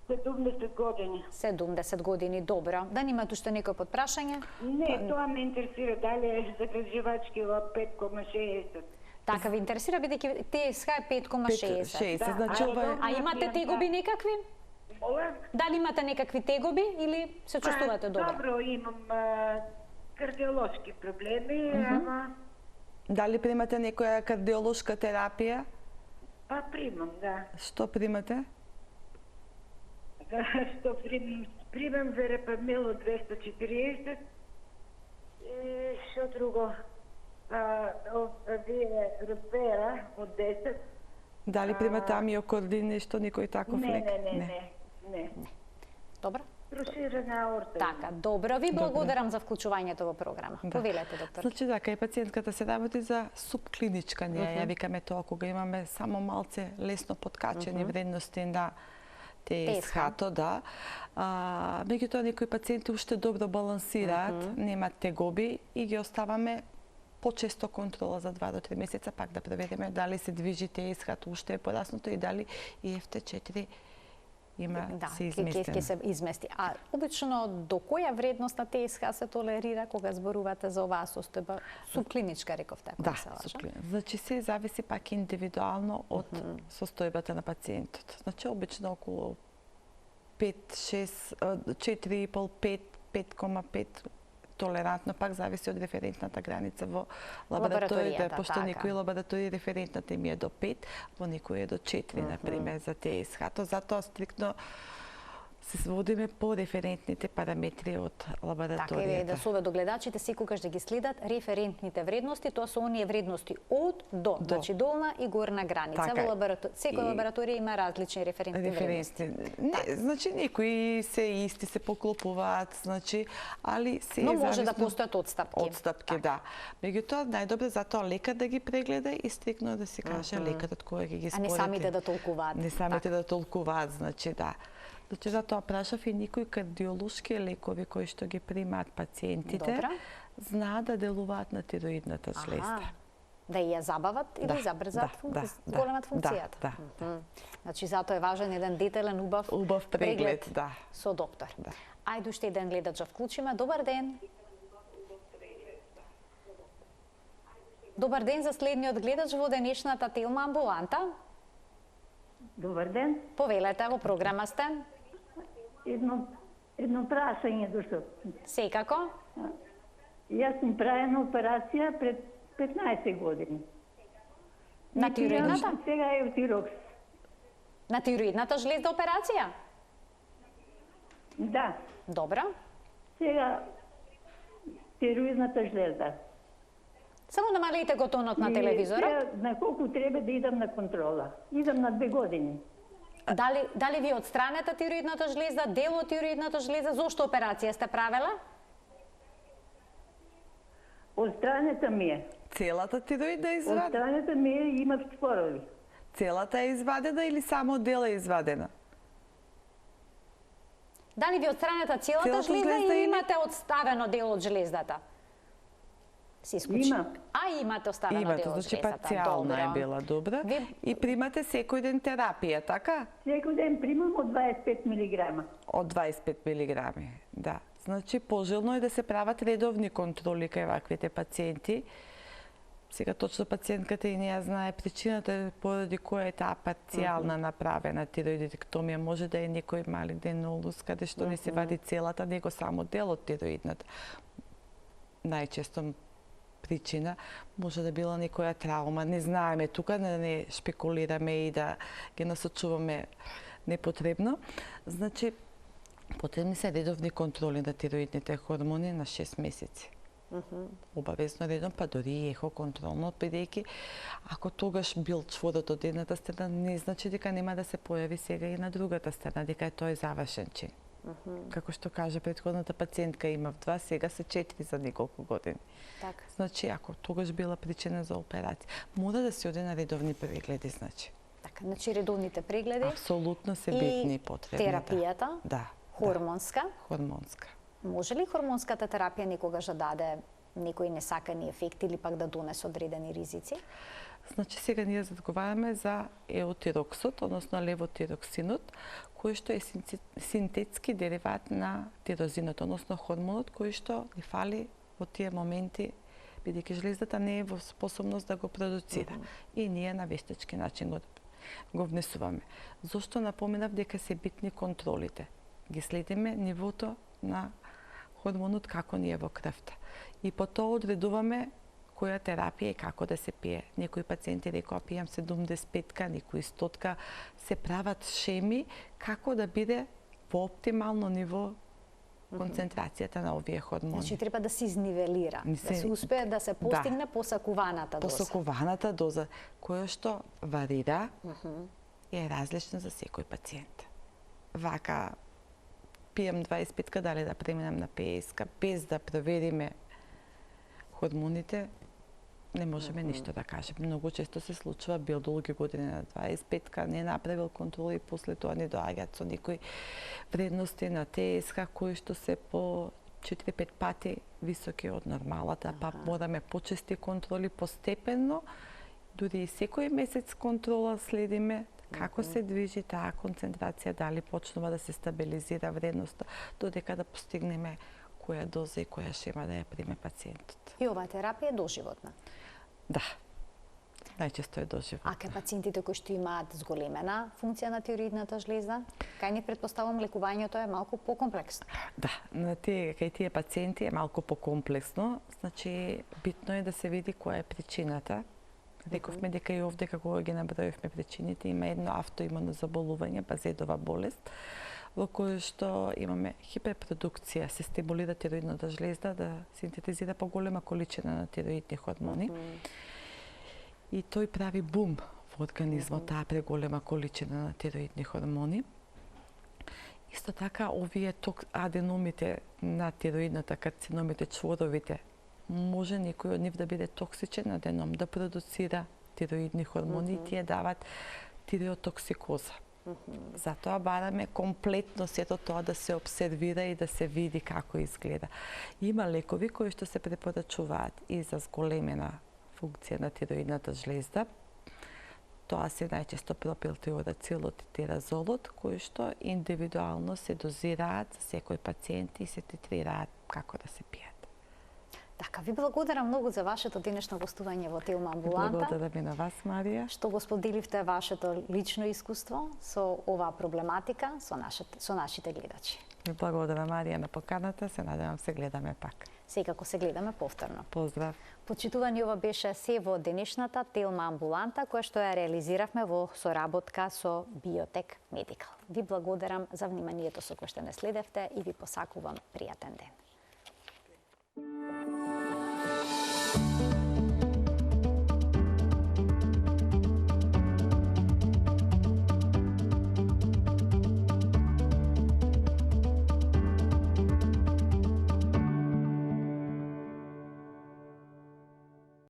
[SPEAKER 6] 70 години.
[SPEAKER 1] 70 години, добро. Да немате уште некој подпрашање?
[SPEAKER 6] Не, тоа ме интересира, дали е загрижувачки во 5,60.
[SPEAKER 1] Така ви интересира, бидејќи ТСХ е 5,60.
[SPEAKER 2] Значи
[SPEAKER 1] а имате тегоби некакви? Дали имате некакви тегоби или се чувствувате добро?
[SPEAKER 6] Добро, имам кардиолошки проблеми, ама...
[SPEAKER 2] Дали примате некоја кардиолошка терапија?
[SPEAKER 6] Па примам, да.
[SPEAKER 2] Што примате?
[SPEAKER 6] Што примам верапамил од 240 и што друго? Рупера од 10.
[SPEAKER 2] Дали примате амиокордин, нешто, некој таков лек?
[SPEAKER 6] Не.
[SPEAKER 1] Добро.
[SPEAKER 6] Проширена аорта.
[SPEAKER 1] Така, добро. Ви благодарам за вклучувањето во програма. Повелете, доктор.
[SPEAKER 2] Значи, кај пациентката се работи за субклиничка, ја викаме тоа кога имаме само малце лесно подкачени вредности на ТСХ-то, да. Меѓутоа, некои пациенти уште добро балансираат, немаат тегоби и ги оставаме почесто контрола за 2 до 3 месеца, пак да провериме дали се движи ТСХ-то уште е порасното и дали ИФТ4 се изместено.
[SPEAKER 1] Ќе се измести. А обично до која вредност на ТСХ се толерира кога зборувате за оваа состојба? Субклиничка, рековте, ако се лажам.
[SPEAKER 2] Значи се зависи пак индивидуално од состојбата на пациентот. Значи обично околу 4,5-5,5 толерантно, пак зависи од референтната граница во лабораторијата, пошто некои лаборатории референтната им е до 5, во некои е до 4, например, за ТСХ. Затоа стриктно се сводиме по референтните параметри од лабораторијата.
[SPEAKER 1] Така е, да сове гледачите секогаш да ги следат референтните вредности, тоа се оние вредности од до, значи долна и горна граница.
[SPEAKER 2] Така
[SPEAKER 1] Во секоја лабораторија има различни референтни вредности.
[SPEAKER 2] Не, значи некои се исти, се поклопуваат, значи, али се
[SPEAKER 1] но може да постојат отстапки.
[SPEAKER 2] Отстапки, да. Меѓутоа најдобро затоа лекар да ги прегледа и стрикно да си каже лекарот кој ги спореди.
[SPEAKER 1] А не самите да толкуваат.
[SPEAKER 2] Не самите да толкуваат, значи да. Значи затоа прашав и никои кардиолошки лекови кои што ги примаат пациентите, знаат да делуваат на тироидната жлезда.
[SPEAKER 1] Да ја забават или забрзат големат функцијата.
[SPEAKER 2] Да.
[SPEAKER 1] Значи затоа е важен еден детелен убав преглед со доктор. Ајде уште еден гледач да вклучиме. Добар ден. Добар ден за следниот гледач во денешната Телма амбуланта.
[SPEAKER 7] Добар ден.
[SPEAKER 1] Повелете, во програма сте.
[SPEAKER 7] Едно прашање дошло.
[SPEAKER 1] Секако.
[SPEAKER 7] Јас ми правена операција пред 15 години.
[SPEAKER 1] На тироидната?
[SPEAKER 7] Сега е Евтирокс.
[SPEAKER 1] На тироидната жлезда операција?
[SPEAKER 7] Да.
[SPEAKER 1] Добра.
[SPEAKER 7] Сега тироидната жлезда.
[SPEAKER 1] Само намалете го тонот на телевизорот.
[SPEAKER 7] На колку треба да идам на контрола? Идам на 2 години.
[SPEAKER 1] Дали ви отстранета тироидната жлезда, дел од тироидната жлезда, зошто операција сте правела?
[SPEAKER 7] Отстранета ми е.
[SPEAKER 2] Целата тироидна е извадена?
[SPEAKER 7] Отстранета ми е и имав спорови.
[SPEAKER 2] Целата е извадена или само дел е извадена?
[SPEAKER 1] Дали ви отстранета целата жлезда или имате отставено дел од жлездата?
[SPEAKER 7] Има.
[SPEAKER 1] Имате оставено дел од жлездата.
[SPEAKER 2] Значи парцијална е била, добра. И примате секој ден терапија, така?
[SPEAKER 7] Секој ден примам од 25 милиграма.
[SPEAKER 2] Од 25 милиграми, да. Значи, пожелно е да се прават редовни контроли кај ваквите пациенти. Сега точно пациентката и не ја знае причината поради која е таа парцијална направена тироидектомија. Може да е некој малигнен олус каде што не се вади целата, него само дел од тироидната. Најчесто причина може да била некоја траума. Не знаеме тука, да не шпекулираме и да ги насочуваме непотребно. Значи, потребни се редовни контроли на тироидните хормони на 6 месеци. Обавезно редом, па дори и ехо контролно, бидејќи ако тогаш бил чворот од едната страна, не значи дека нема да се појави сега и на другата страна, дека тоа е завршен чин. Како што каже претходната пациентка, имав 2, сега се 4 за неколку години.
[SPEAKER 1] Така.
[SPEAKER 2] Значи, ако тогаш била причина за операција, мора да се оди на редовни прегледи, значи.
[SPEAKER 1] Така, значи редовните прегледи.
[SPEAKER 2] Апсолутно се битни и потребни.
[SPEAKER 1] И терапијата.
[SPEAKER 2] Да.
[SPEAKER 1] Хормонска.
[SPEAKER 2] Хормонска.
[SPEAKER 1] Може ли хормонската терапија некогаш да даде некои несакани ефекти или пак да донесе одредени ризици?
[SPEAKER 2] Значи, сега ние разговараме за еутироксот, односно левотироксинот, кој што е синтетски дериват на тирозинот, односно хормонот кој што ни фали во тие моменти, бидејќи жлездата не е во способност да го продуцира. И ние на вештачки начин го внесуваме. Зошто напоменав дека се битни контролите? Ги следиме нивото на хормонот како ни е во крвта. И по тоа одредуваме која терапија и како да се пие. Некои пациенти рекоа пијам 75-ка, некои 100-ка, се прават шеми како да биде во оптимално ниво концентрацијата на овие хормони.
[SPEAKER 1] Значи треба да се изнивелира, да се успее да се постигне посакуваната доза. Посакуваната
[SPEAKER 2] доза, која што варира и е различна за секој пациент. Вака, пијам 25-ка, дали да преминам на 50-ка, без да провериме хормоните, не можеме ништо да кажеме. Многу често се случува, бил долги години на 25-ка, не направил контроли и после тоа не доаѓаат со некои вредности на ТСХ кои што се по 4-5 пати високи од нормалата, па мораме почести контроли постепено, дури и секој месец контрола следиме како се движи таа концентрација, дали почнува да се стабилизира вредноста, додека да постигнеме која доза и која шема да ја приме пациентот.
[SPEAKER 1] И оваа терапија е доживотна?
[SPEAKER 2] Да. Најчесто е доживотна.
[SPEAKER 1] А кај пациентите кои што имаат зголемена функција на тироидната жлезда, кај нив предпоставам лекувањето е малку покомплексно?
[SPEAKER 2] Да, кај тие пациенти е малку покомплексно, значи битно е да се види која е причината. Рековме дека и овде, како ги наброивме причините, има едно автоимуно заболување, базедова болест, во кој што имаме хиперпродукција, се стимулира тироидната жлезда да синтетизира поголема количина на тироидни хормони. И тој прави бум во организмот, таа преголема количина на тироидни хормони. Исто така, овие аденомите на тироидната карциномите, чворовите, може некој од нив да биде токсичен аденом, да продуцира тироидни хормони и тие дават тиреотоксикоза. Затоа бараме комплетно сето тоа да се обсервира и да се види како изгледа. Има лекови кои што се препорачуваат и за зголемена функција на тироидната жлезда. Тоа се најчесто пропилтиурацилот и тиразолот, кои што индивидуално се дозираат за секој пациент и се титрираат како да се пијат.
[SPEAKER 1] Така, ви благодарам многу за вашето денешно гостување во Телма амбуланта.
[SPEAKER 2] Благодарам и на вас, Марија.
[SPEAKER 1] Што го споделивте вашето лично искуство со оваа проблематика со нашите гледачи.
[SPEAKER 2] Ви благодарам, Марија, на поканата. Се надевам се гледаме пак.
[SPEAKER 1] Секако се гледаме повторно.
[SPEAKER 2] Поздрав.
[SPEAKER 1] Почитувани, ова беше се во денешната Телма амбуланта, која што ја реализиравме во соработка со Биотек Медикал. Ви благодарам за вниманието со кое што не следевте и ви посакувам пријатен ден.